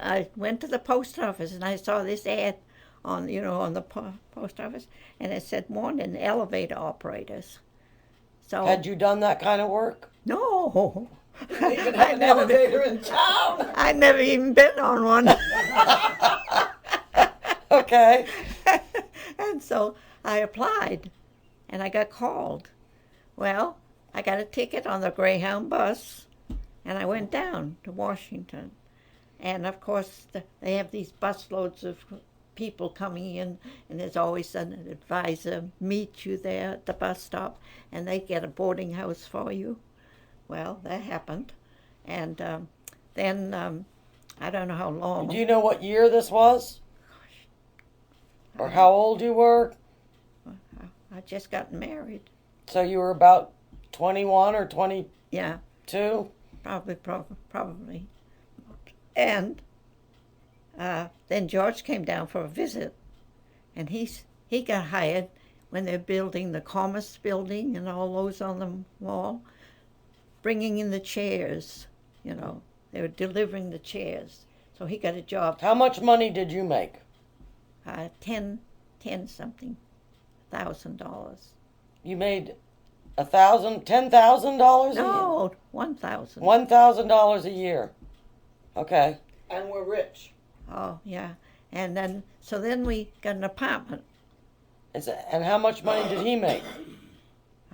I went to the post office and I saw this ad on the post office, and it said wanted elevator operators. So Had you done that kind of work? no, They even have an elevator in town. I never even been on one. Okay. And so I applied, and I got called. Well, I got a ticket on the Greyhound bus, and I went down to Washington. And of course, they have these busloads of people coming in, and there's always an advisor meet you there at the bus stop, and they get a boarding house for you. Well, that happened. And then I don't know how long. Do you know what year this was? Or how old you were? I just got married. So you were about 21 or 22? Yeah, probably. And then George came down for a visit, and he got hired when they're building the Commerce Building and all those on the wall, bringing in the chairs. They were delivering the chairs. So he got a job. How much money did you make? $10,000. You made $10,000 a year? No, 1,000. $1,000 a year. Okay. And we're rich. Oh yeah, and then we got an apartment. And how much money did he make?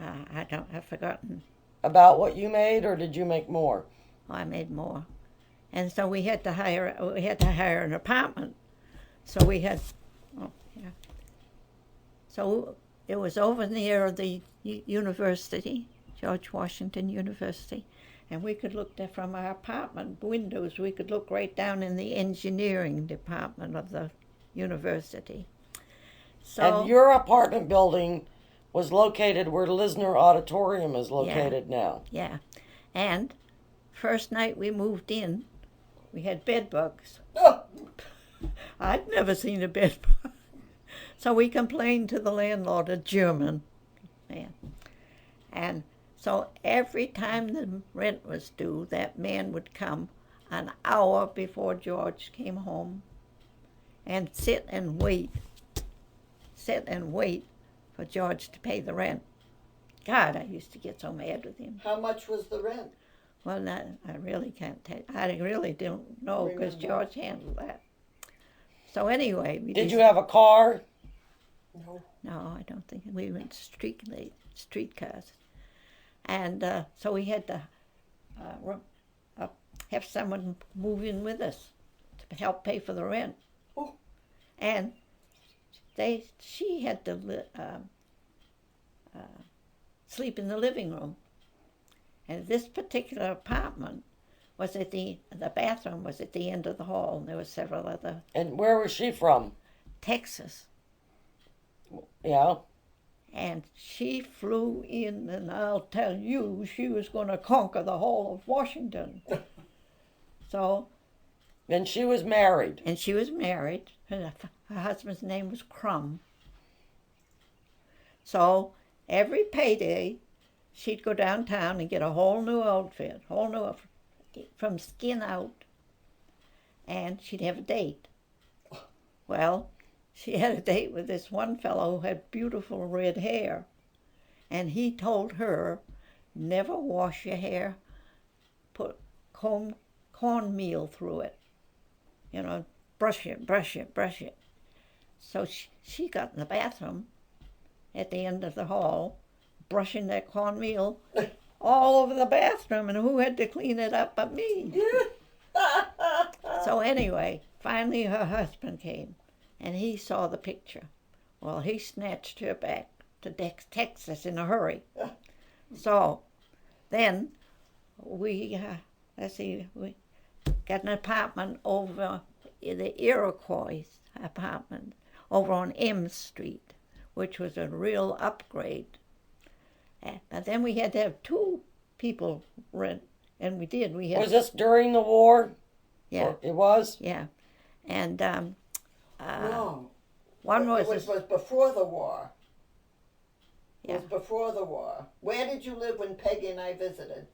I've forgotten. About what you made, or did you make more? Oh, I made more, and so we had to hire an apartment. So we had, So it was over near the university, George Washington University, and we could look there from our apartment windows. We could look right down in the engineering department of the university. So, and your apartment building was located where Lisner Auditorium is located now. Yeah, and first night we moved in, we had bed bugs. Oh. I'd never seen a bed bug. So we complained to the landlord, a German man. And so every time the rent was due, that man would come an hour before George came home and sit and wait for George to pay the rent. God, I used to get so mad with him. How much was the rent? Well, I really can't tell. I really don't know because George handled that. So anyway, Did you have a car? No, I don't think. We went streetcars. And so we had to have someone move in with us to help pay for the rent. Oh. And she had to sleep in the living room. And this particular apartment was the bathroom was at the end of the hall, and there were several other. And where was she from? Texas. Yeah. And she flew in, and I'll tell you, she was going to conquer the whole of Washington. So. And she was married. And she was married. Her husband's name was Crum. So every payday, she'd go downtown and get a whole new outfit, from skin out, and she'd have a date. Well, she had a date with this one fellow who had beautiful red hair, and he told her, never wash your hair, put cornmeal through it, brush it. So she got in the bathroom at the end of the hall, brushing that cornmeal all over the bathroom, and who had to clean it up but me? So anyway, finally her husband came, and he saw the picture. Well, he snatched her back to Texas in a hurry. So then we got an apartment over the Iroquois apartment over on M Street, which was a real upgrade. But then we had to have two people rent, and we did. Was this during the war? Yeah. It was? Yeah. And No. one was... It was before the war. Yeah. It was before the war. Where did you live when Peggy and I visited?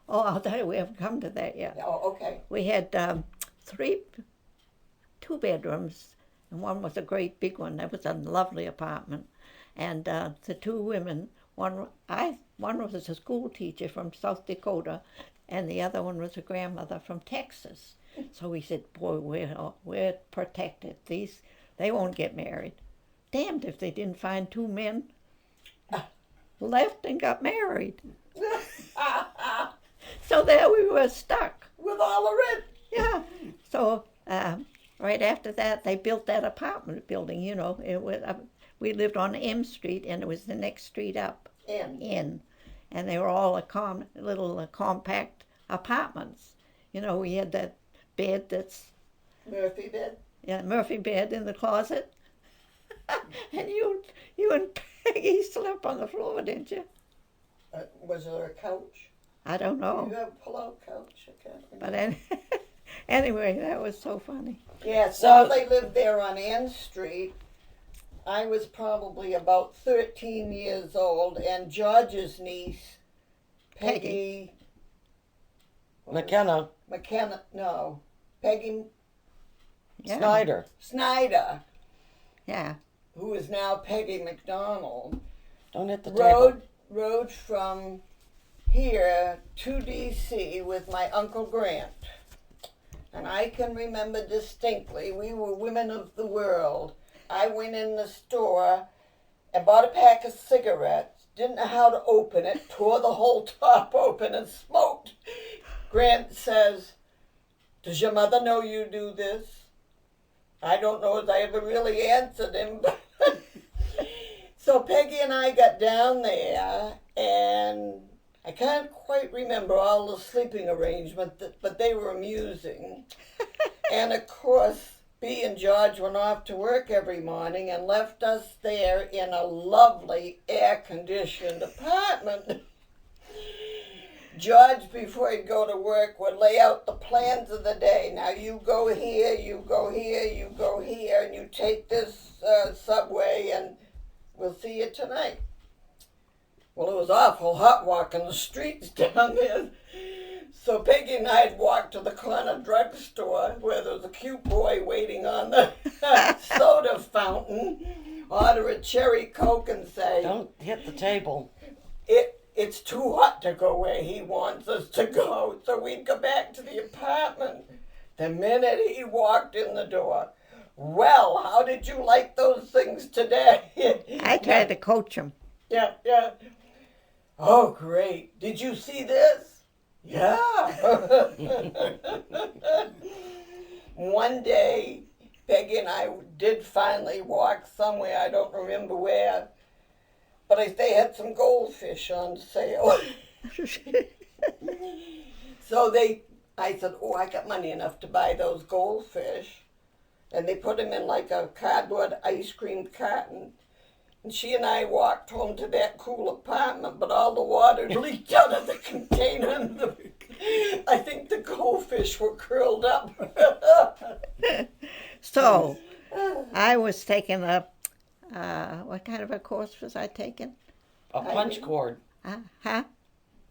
Oh, I'll tell you, we haven't come to that yet. Oh, okay. We had three 2 bedrooms, and one was a great big one. That was a lovely apartment. And the 2 women, one was a school teacher from South Dakota, and the other one was a grandmother from Texas. So we said, boy, we're protected. They won't get married. Damned if they didn't find 2 men left and got married. So there we were stuck. With all the rent. Yeah. So right after that, they built that apartment building, you know. We lived on M Street, and it was the next street up. In. And they were all little compact apartments. You know, we had that bed that's... Murphy bed? Yeah, Murphy bed in the closet. And you and Peggy slept on the floor, didn't you? Was there a couch? I don't know. You have a pull-out couch? I can't remember. But anyway, that was so funny. Yeah, so they lived there on Ann Street. I was probably about 13 years old, and George's niece, Peggy McKenna. Peggy Snyder. Snyder, Yeah. who is now Peggy McDonald, Don't hit the table. rode from here to D.C. with my Uncle Grant. And I can remember distinctly, we were women of the world. I went in the store and bought a pack of cigarettes, didn't know how to open it, tore the whole top open and smoked. Grant says, "Does your mother know you do this?" I don't know if I ever really answered him. So Peggy and I got down there, and I can't quite remember all the sleeping arrangements, but they were amusing. And of course, Bea and George went off to work every morning and left us there in a lovely air-conditioned apartment. George, before he'd go to work, would lay out the plans of the day. Now you go here, you go here, you go here, and you take this subway, and we'll see you tonight. Well, it was awful hot walking the streets down there. So Peggy and I'd walk to the corner drugstore where there was a cute boy waiting on the soda fountain, order a cherry Coke and say, Don't hit the table. It's too hot to go where he wants us to go. So we'd go back to the apartment. The minute he walked in the door, "Well, how did you like those things today?" I tried to coach him. Yeah. Oh, great. Did you see this? Yeah. One day, Peggy and I did finally walk somewhere, I don't remember where, but they had some goldfish on sale. So I said, "Oh, I got money enough to buy those goldfish." And they put them in like a cardboard ice cream carton. And she and I walked home to that cool apartment, but all the water leaked out of the container. And I think the goldfish were curled up. So, I was taking what kind of a course was I taking? A punch cord. Huh?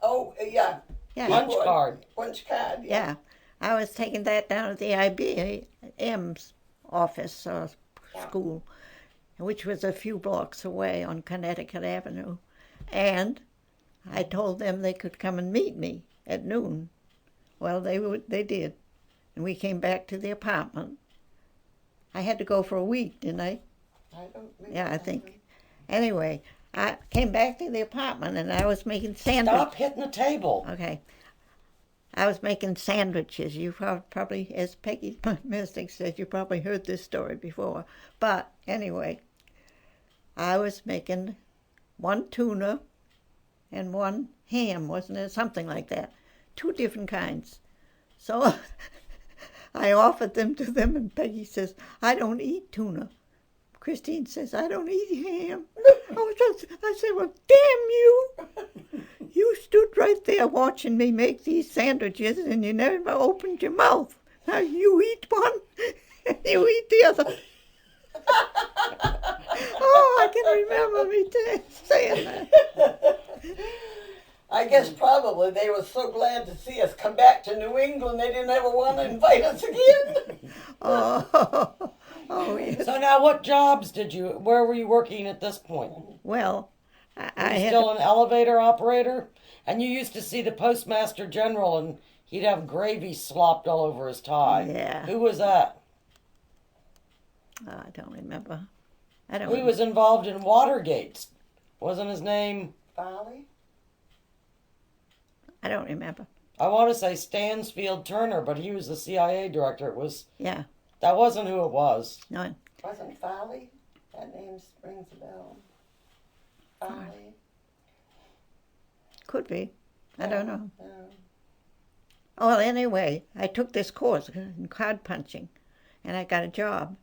Oh, yeah. Yeah. Punch card. Punch card, yeah. Yeah. I was taking that down at the IBM's office or school, which was a few blocks away on Connecticut Avenue. And I told them they could come and meet me at noon. Well, they did. And we came back to the apartment. I had to go for a week, didn't I? I don't remember. Yeah, I think. Anyway, I came back to the apartment and I was making sandwiches. Stop hitting the table. Okay. I was making sandwiches. You probably, as Peggy Mystic said, you probably heard this story before. But anyway, I was making 1 tuna and 1 ham, wasn't it? Something like that. 2 different kinds. So I offered them to them, and Peggy says, "I don't eat tuna." Christine says, "I don't eat ham." I said, "Well, damn you. You stood right there watching me make these sandwiches, and you never opened your mouth. Now you eat one, and you eat the other." Oh, I can remember me saying that. I guess probably they were so glad to see us come back to New England, they didn't ever want to invite us again. Oh, oh yes. So now, what jobs where were you working at this point? Well, Were I you had still an elevator operator? And you used to see the postmaster general and he'd have gravy slopped all over his tie. Yeah. Who was that? I don't remember. I don't. He was involved in Watergate. Wasn't his name? Folly? I don't remember. I want to say Stansfield Turner, but he was the CIA director. Yeah. That wasn't who it was. No. Wasn't Folly? That name rings a bell. Folly? Could be. I don't know. No. Oh, well, anyway, I took this course in card punching, and I got a job.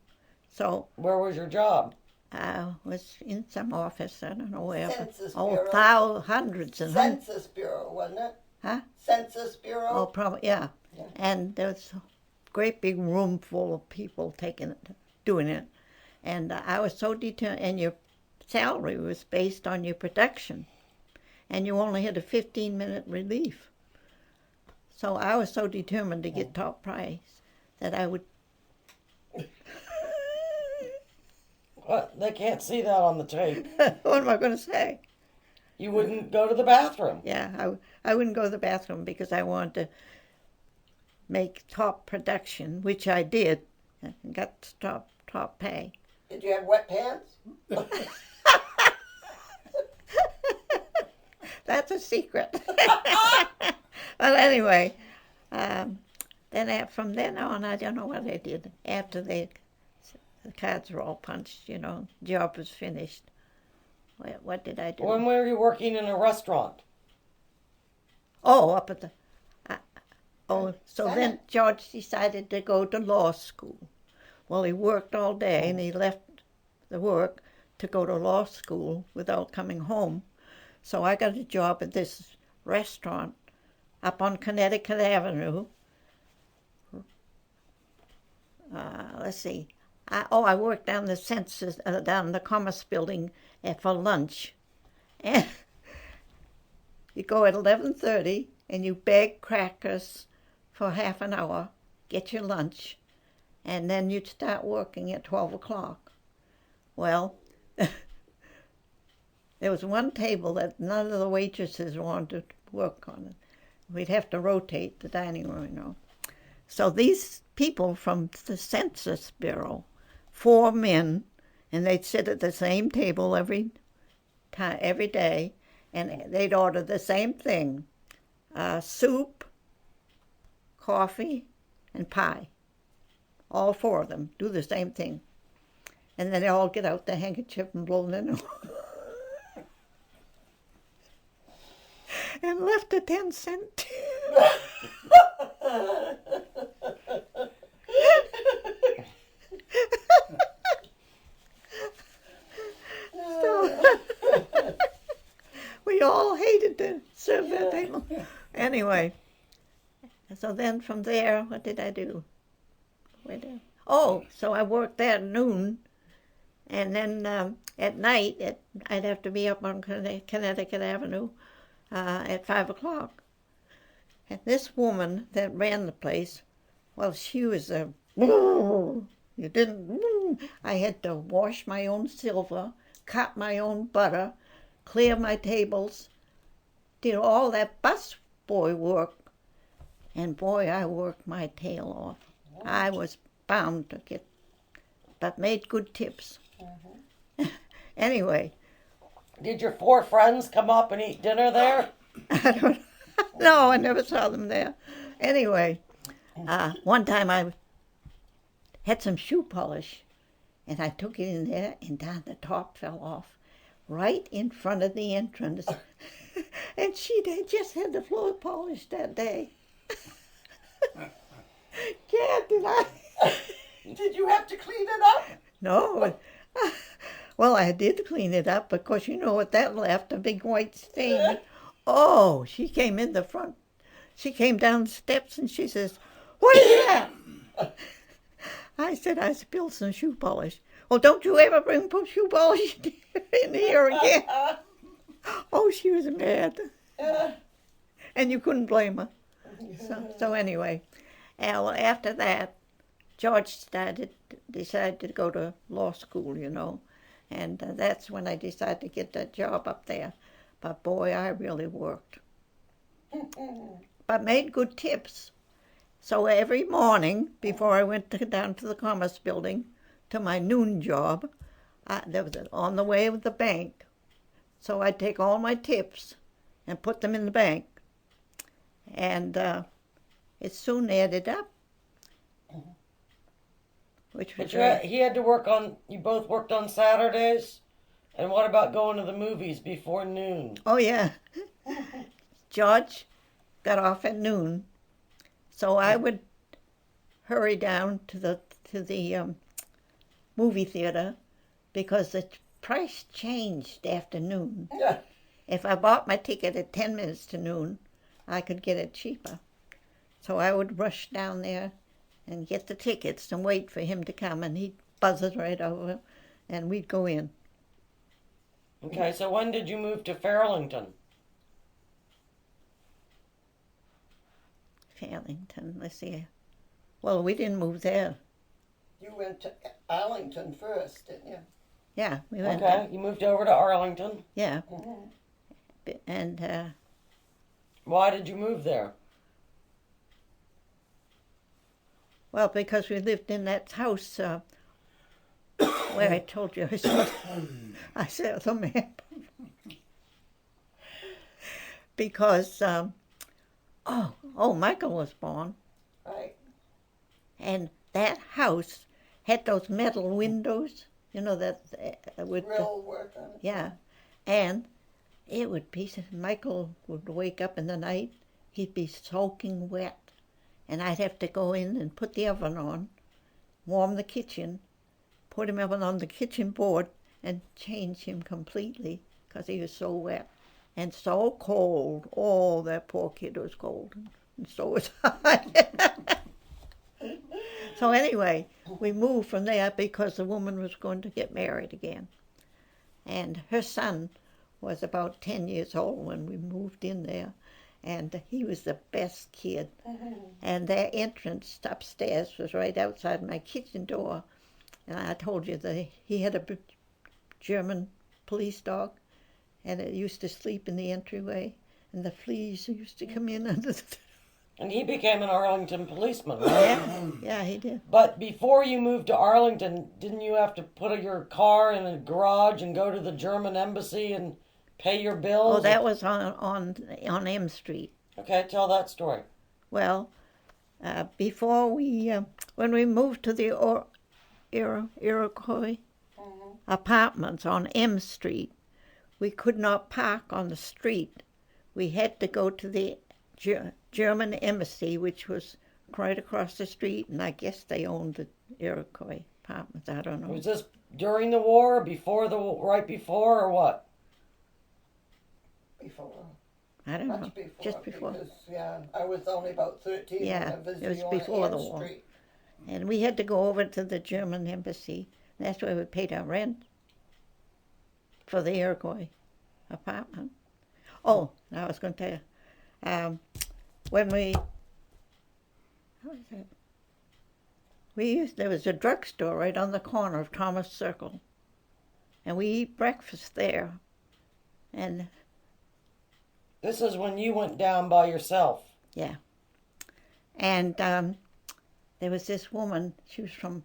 So Where was your job? I was in some office. I don't know where. Census Oh, Bureau. hundreds and hundreds. Census Bureau, wasn't it? Huh? Census Bureau? Oh, probably, yeah. Yeah. And there was a great big room full of people doing it. And I was so determined, and your salary was based on your production. And you only had a 15-minute relief. So I was so determined to get top prize that I would... What? They can't see that on the tape. What am I going to say? You wouldn't go to the bathroom. Yeah, I wouldn't go to the bathroom because I wanted to make top production, which I did, and got top pay. Did you have wet pants? That's a secret. But anyway, then from then on, I don't know what I did. After the cards were all punched, job was finished. What did I do? When were you working in a restaurant? Oh, up at the... so then George decided to go to law school. Well, he worked all day, and he left the work to go to law school without coming home. So I got a job at this restaurant up on Connecticut Avenue. Let's see. I worked down the census, down the Commerce Building for lunch. And you go at 11:30 and you bag crackers for half an hour, get your lunch, and then you'd start working at 12 o'clock. Well, there was one table that none of the waitresses wanted to work on it. We'd have to rotate the dining room, So these people from the Census Bureau, 4 men, and they'd sit at the same table every day, and they'd order the same thing, soup, coffee, and pie. All 4 of them do the same thing. And then they all get out their handkerchief and blow their nose. And left a 10-cent tip. So we all hated to serve that table. Anyway, so then from there, what did I do? So I worked there at noon, and then at night, I'd have to be up on Connecticut Avenue at 5 o'clock. And this woman that ran the place, well, she was a... I had to wash my own silver, cut my own butter, clear my tables, did all that busboy work. And boy, I worked my tail off. I was bound to get, but made good tips. Anyway. Did your 4 friends come up and eat dinner there? I don't know. No, I never saw them there. Anyway, one time I had some shoe polish, and I took it in there, and down the top fell off, right in front of the entrance. And she just had the floor polished that day. Yeah, did I? Did you have to clean it up? No. Well, I did clean it up, because you know what that left, a big white stain. Oh, she came in the front. She came down the steps and she says, "What is that?" I said, "I spilled some shoe polish." "Well, don't you ever bring shoe polish in here again." Oh, she was mad. And you couldn't blame her. So anyway, well, after that, George decided to go to law school, and that's when I decided to get that job up there. But boy, I really worked. But made good tips. So every morning before I went down to the Commerce Building to my noon job, there was on the way with the bank. So I'd take all my tips and put them in the bank. And it soon added up. Which was He had to work on, you both worked on Saturdays? And what about going to the movies before noon? Oh, yeah. George got off at noon, so I would hurry down to the movie theater because the price changed after noon. Yeah. If I bought my ticket at 10 minutes to noon, I could get it cheaper. So I would rush down there and get the tickets and wait for him to come, and he'd buzz us right over, and we'd go in. Okay, so when did you move to Fairlington? Fairlington, let's see. Well, we didn't move there. You went to Arlington first, didn't you? Yeah, we went Okay, you moved over to Arlington. Yeah. Mm-hmm. And Why did you move there? well, because we lived in that house where I told you I saw the map. Because Michael was born, Right. and that house had those metal windows, that with Grill work on it. yeah, and it would be, Michael would wake up in the night, he'd be soaking wet, and I'd have to go in and put the oven on, warm the kitchen, put him up on the kitchen board, and change him completely because he was so wet and so cold. Oh, that poor kid was cold, and so was I. So anyway, we moved from there because the woman was going to get married again. And her son was about 10 years old when we moved in there. And he was the best kid. And their entrance upstairs was right outside my kitchen door. And I told you that he had a German police dog, and it used to sleep in the entryway, and the fleas used to come in under the... And he became an Arlington policeman, right? Yeah, he did. But before you moved to Arlington, didn't you have to put your car in a garage and go to the German embassy and pay your bills? Oh, that was on M Street. Okay, tell that story. Well, before when we moved to the Iroquois apartments on M Street, we could not park on the street. We had to go to the German embassy, which was right across the street, and I guess they owned the Iroquois apartments. I don't know. Was this during the war, right before, or what? Before. I don't know. Much before. Just before. Because, I was only about 13 Yeah, when I visited it was you on before Ann the war. Street. And we had to go over to the German embassy. That's where we paid our rent for the Iroquois apartment. Oh, I was going to tell you, when there was a drugstore right on the corner of Thomas Circle, and we eat breakfast there. And This is when you went down by yourself. yeah, and there was this woman. She was from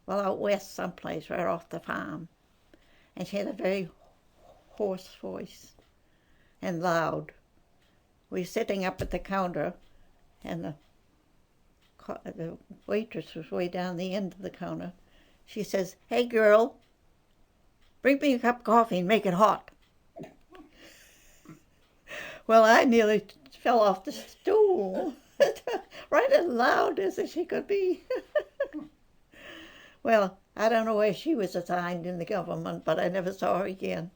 out west someplace, right off the farm, and she had a very hoarse voice and loud. We were sitting up at the counter, and the waitress was way down the end of the counter. She says, "Hey, girl, bring me a cup of coffee and make it hot." Well, I nearly fell off the stool, right as loud as she could be. Well, I don't know where she was assigned in the government, but I never saw her again.